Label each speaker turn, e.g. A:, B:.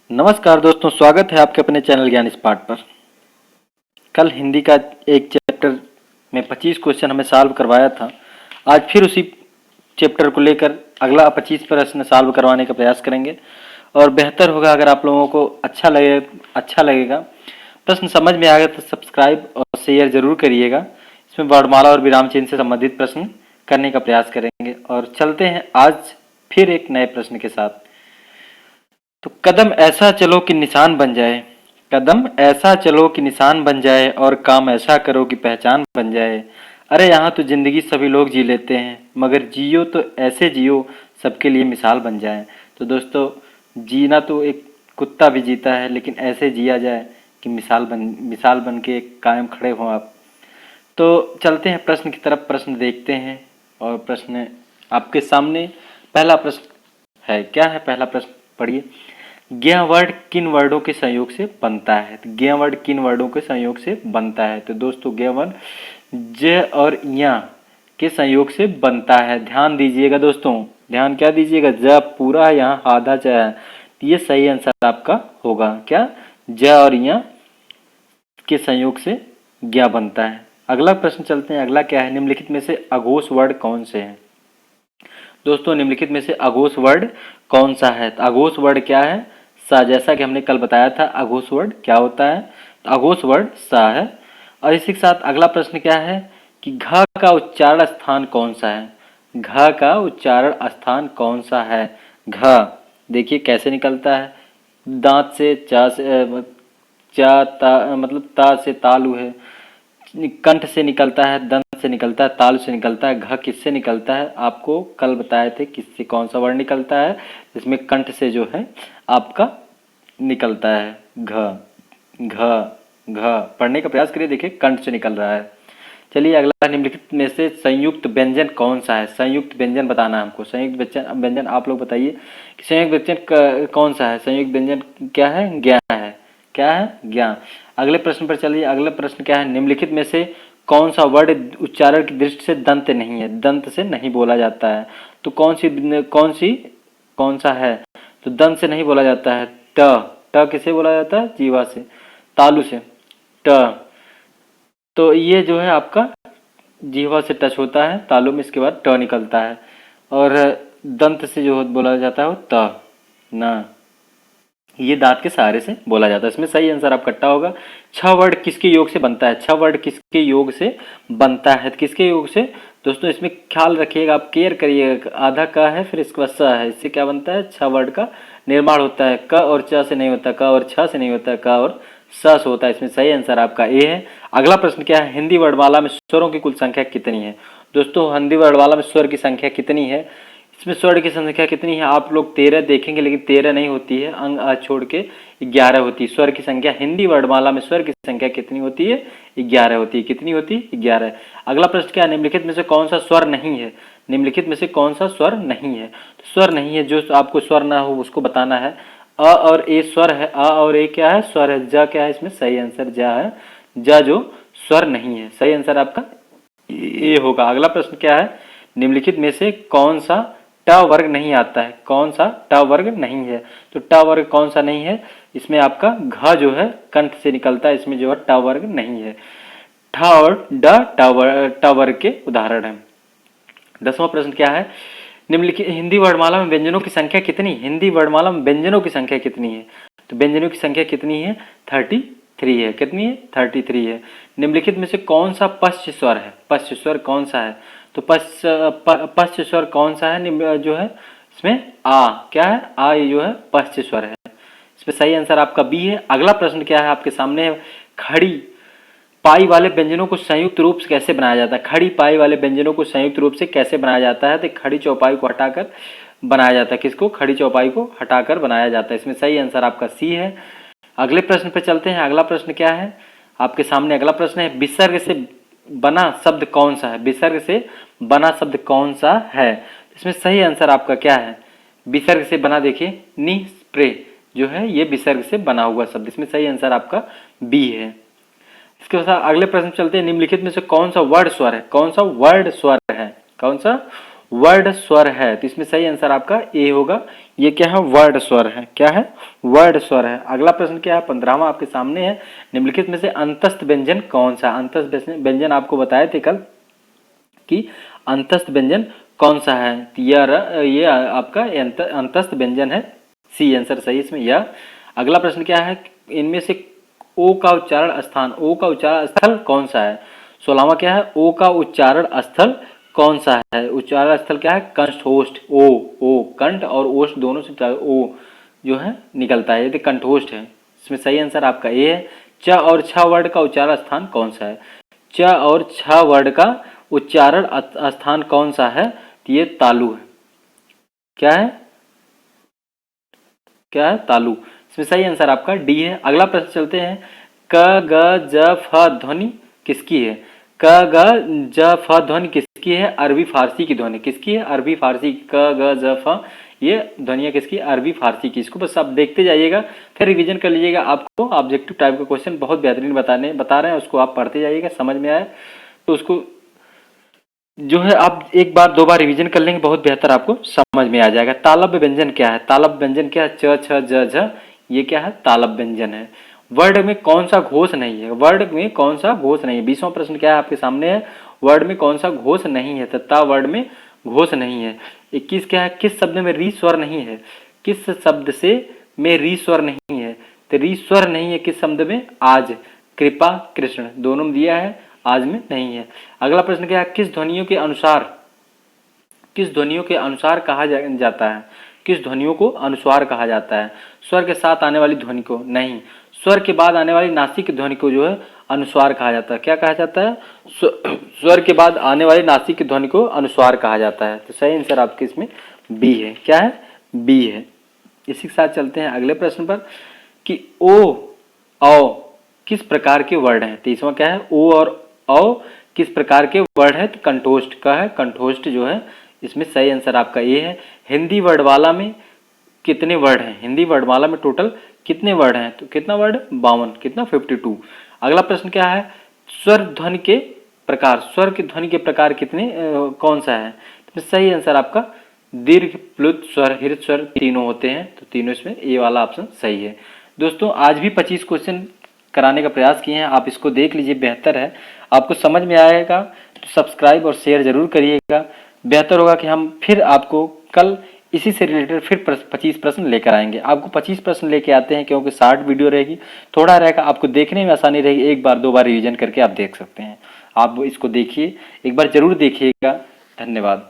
A: नमस्कार दोस्तों, स्वागत है आपके अपने चैनल ज्ञान स्पार्ट पर। कल हिंदी का एक चैप्टर में 25 क्वेश्चन हमें सॉल्व करवाया था। आज फिर उसी चैप्टर को लेकर अगला 25 प्रश्न सॉल्व करवाने का प्रयास करेंगे और बेहतर होगा अगर आप लोगों को अच्छा लगेगा। प्रश्न समझ में आ गया तो सब्सक्राइब और शेयर जरूर करिएगा। इसमें वर्णमाला और विराम चिन्ह से संबंधित प्रश्न करने का प्रयास करेंगे और चलते हैं आज फिर एक नए प्रश्न के साथ। तो कदम ऐसा चलो कि निशान बन जाए, कदम ऐसा चलो कि निशान बन जाए और काम ऐसा करो कि पहचान बन जाए। अरे यहाँ तो जिंदगी सभी लोग जी लेते हैं, मगर जियो तो ऐसे जियो सबके लिए मिसाल बन जाए। तो दोस्तों, जीना तो एक कुत्ता भी जीता है, लेकिन ऐसे जिया जाए कि मिसाल बन के कायम खड़े हों आप। तो चलते हैं प्रश्न की तरफ, प्रश्न देखते हैं। और प्रश्न आपके सामने पहला प्रश्न है। क्या है पहला प्रश्न, पढ़िए। ज्ञ वर्ड किन वर्डों के संयोग से बनता है? तो ज्ञ वर्ड किन वर्डों के संयोग से बनता है? तो दोस्तों, ज्ञ वर्ड ज और या के संयोग से बनता है। ध्यान दीजिएगा दोस्तों, ध्यान क्या दीजिएगा, ज पूरा है, यहाँ आधा च है। तो ये सही आंसर आपका होगा। क्या? ज और या के संयोग से ज्ञ बनता है। अगला प्रश्न चलते हैं। अगला क्या है, निम्नलिखित में से अघोष वर्ड कौन से हैं? दोस्तों, निम्नलिखित में से अघोष वर्ड कौन सा है? तो अघोष वर्ड क्या है? सा। जैसा कि हमने कल बताया था अघोष वर्ड क्या होता है, तो अघोष वर्ड सा है। और इसी के साथ अगला प्रश्न क्या है कि घ का उच्चारण स्थान कौन सा है? घ का उच्चारण स्थान कौन सा है? घ देखिए कैसे निकलता है, दांत से, चा से, चा ता मतलब ता से तालु है, कंठ से निकलता है, दंत से निकलता है, तालु से निकलता है। घ किससे निकलता है? आपको कल बताए थे किससे, कौन सा वर्ड निकलता है, इसमें कंठ से जो है आपका निकलता है घ। घ घ पढ़ने का प्रयास करिए, देखिए कंठ से निकल रहा है। चलिए अगला, निम्नलिखित में से संयुक्त व्यंजन कौन सा है? संयुक्त व्यंजन बताना है हमको। संयुक्त व्यंजन आप लोग बताइए कि संयुक्त व्यंजन कौन सा है? संयुक्त व्यंजन क्या है? ज्ञ है। क्या है? ज्ञ। अगले प्रश्न पर चलिए। अगला प्रश्न क्या है, निम्नलिखित में से कौन सा वर्ड उच्चारण की दृष्टि से दंत नहीं है, दंत से नहीं बोला जाता है? तो कौन सा है? तो दंत से नहीं बोला जाता है। ट किसे बोला जाता है? जीवा से, तालु से, ट। तो ये जो है आपका जीवा से टच होता है तालु में, इसके बाद ट निकलता है। और दंत से जो बोला जाता है वो त, न। ये दांत के सहारे से बोला जाता है। इसमें सही आंसर आपका ट होगा। छ वर्ड किसके योग से बनता है? छ वर्ड किसके योग से बनता है? किसके योग से? दोस्तों इसमें ख्याल रखिएगा, आप केयर करिएगा। आधा क है, फिर इसके बाद स है, इससे क्या बनता है? छ वर्ड का निर्माण होता है। क और च से नहीं होता, क और छ से नहीं होता, क और स से होता है। इसमें सही आंसर आपका ए है। अगला प्रश्न क्या है, हिंदी वर्णमाला में स्वरों की कुल संख्या कितनी है? दोस्तों, हिंदी वर्णमाला में स्वर की संख्या कितनी है? इसमें स्वर की संख्या कितनी है? आप लोग 13 देखेंगे, लेकिन 13 नहीं होती है, अंग आ छोड़ के 11 होती है स्वर की संख्या। हिंदी वर्णमाला में स्वर की संख्या कितनी होती है? 11 होती है। कितनी होती है? 11। अगला प्रश्न क्या है, निम्नलिखित में से कौन सा स्वर नहीं है? निम्नलिखित में से कौन सा स्वर नहीं है? तो स्वर नहीं है, जो आपको स्वर ना हो उसको बताना है। अ और ए स्वर है, अ और ए क्या है? स्वर है। ज क्या है? इसमें सही आंसर ज है। ज जो स्वर नहीं है, सही आंसर आपका ए होगा। अगला प्रश्न क्या है, निम्नलिखित में से कौन सा ट वर्ग नहीं आता है? कौन सा ट वर्ग नहीं है? तो ट वर्ग कौन सा नहीं है? इसमें आपका घ जो है कंठ से निकलता है, इसमें जो है ट वर्ग नहीं है। ठ और ड ट वर्ग के उदाहरण है। 10वां प्रश्न क्या है, निम्नलिखित हिंदी वर्णमाला में व्यंजनों की संख्या कितनी? हिंदी वर्णमाला में व्यंजनों की संख्या कितनी है? तो व्यंजनों की संख्या कितनी है? 33 है। कितनी है? 33 है। निम्नलिखित में से कौन सा पश्च स्वर है? पश्च स्वर कौन सा है? तो पश्च स्वर कौन सा है? जो है इसमें आ, क्या है? आ, ये जो है पश्च स्वर है। इसमें सही आंसर आपका बी है। अगला प्रश्न क्या है आपके सामने, खड़ी पाई वाले व्यंजनों को संयुक्त रूप से कैसे बनाया जाता है? खड़ी पाई वाले व्यंजनों को संयुक्त रूप से कैसे बनाया जाता है? तो खड़ी चौपाई को हटाकर बनाया जाता है। किसको? खड़ी चौपाई को हटाकर बनाया जाता है। इसमें सही आंसर आपका सी है। अगले प्रश्न पे चलते हैं। अगला प्रश्न क्या है आपके सामने? अगला प्रश्न है, विसर्ग से बना शब्द कौन सा है? विसर्ग से बना शब्द कौन सा है? इसमें सही आंसर आपका क्या है? विसर्ग से बना, देखिए निस्प्रे जो है ये विसर्ग से बना हुआ शब्द। इसमें सही आंसर आपका बी है। इसके साथ अगले प्रश्न चलते हैं, निम्नलिखित में से कौन सा वर्ड स्वर है? कौन सा वर्ड स्वर है? कौन सा वर्ड स्वर है, तो इसमें सही आंसर आपका ए होगा। ये क्या है? वर्ड स्वर है। क्या है? वर्ड स्वर है। अगला प्रश्न क्या है? 15वां आपके सामने है। निम्नलिखित में से अंतस्थ व्यंजन कौन सा? अंतस्थ व्यंजन आपको बताए थे कल कि अंतस्थ व्यंजन कौन सा है? ये आपका अंतस्थ व्यंजन है। सी आंसर सही इसमें यह। अगला प्रश्न क्या है? इनमें से ओ का उच्चारण स्थान, ओ का उच्चारण स्थल कौन सा है? 16वां क्या है? ओ का उच्चारण स्थल कौन सा है? उच्चारण स्थल क्या है? कंठोष्ठ। ओ कंठ और ओष्ठ दोनों से ओ जो है निकलता है, यदि कंठोष्ठ है। इसमें सही आंसर आपका ए है। च और छ वर्ड का उच्चारण स्थान कौन सा है? च और छ वर्ड का उच्चारण स्थान कौन सा है? तो ये तालु है। क्या है? क्या है? तालु। इसमें सही आंसर आपका डी है। अगला प्रश्न चलते हैं। क ग ज फ ध्वनि किसकी है? क ग ज फ ध्वनि किसकी है? अरबी फारसी की ध्वनि किसकी है? अरबी फारसी। क ग ज फ ये ध्वनिया किसकी? अरबी फारसी की। इसको बस आप देखते जाइएगा, फिर रिवीजन कर लीजिएगा। आपको ऑब्जेक्टिव टाइप का क्वेश्चन बहुत बेहतरीन बता रहे हैं, उसको आप पढ़ते जाइएगा, समझ में आए तो उसको जो है आप एक बार दो बार रिवीजन कर लेंगे, बहुत बेहतर आपको समझ में आ जाएगा। तालव्य व्यंजन क्या है? तालव्य व्यंजन क्या है? च छ ज झ, ये क्या है? तालव्य व्यंजन है। वर्ड में कौन सा घोष नहीं है? वर्ड में कौन सा घोष नहीं है? 20वां प्रश्न क्या है आपके सामने है? वर्ड में कौन सा घोष नहीं है? तथा वर्ड में घोष नहीं है। 21 क्या है? किस शब्द में री स्वर नहीं है? किस शब्द से में री स्वर नहीं है? तो री स्वर नहीं है किस शब्द में? आज, कृपा, कृष्ण, दोनों में दिया है, आज में नहीं है। अगला प्रश्न क्या है? किस ध्वनियों के अनुसार कहा जाता है? किस ध्वनियों को अनुस्वार कहा जाता है? स्वर के साथ आने वाली ध्वनि को नहीं, स्वर के बाद आने वाली नासिक ध्वनि को जो है अनुस्वार कहा जाता है। क्या कहा जाता है? स्वर के बाद आने वाली नासिक ध्वनि को अनुस्वार कहा जाता है। तो सही आंसर आपके इसमें बी है। क्या है? बी है। इसी के साथ चलते हैं अगले प्रश्न पर कि ओ औ किस प्रकार के वर्ड हैं? 30वां क्या है? ओ और औ किस प्रकार के वर्ड है? तो कंठोष्ठ का है। कंठोष्ठ जो है इसमें सही आंसर आपका ये है। हिंदी वर्डमाला में कितने वर्ड हैं? हिंदी वर्डमाला में टोटल कितने वर्ड हैं? तो कितना वर्ड? 52। कितना? 52। अगला प्रश्न क्या है? स्वर ध्वनि के प्रकार, स्वर की ध्वनि के प्रकार कितने कौन सा है? तो सही आंसर आपका दीर्घ, प्लुत स्वर, हृदय स्वर तीनों होते हैं, तो तीनों इसमें ए वाला ऑप्शन सही है। दोस्तों आज भी 25 क्वेश्चन कराने का प्रयास किए हैं, आप इसको देख लीजिए, बेहतर है। आपको समझ में आएगा तो सब्सक्राइब और शेयर जरूर करिएगा। बेहतर होगा कि हम फिर आपको कल इसी से रिलेटेड फिर 25 प्रश्न लेकर आएंगे। आपको 25 प्रश्न लेके आते हैं क्योंकि 60 वीडियो रहेगी, थोड़ा रहेगा, आपको देखने में आसानी रहेगी। एक बार दो बार रिवीजन करके आप देख सकते हैं। आप इसको देखिए, एक बार जरूर देखिएगा। धन्यवाद।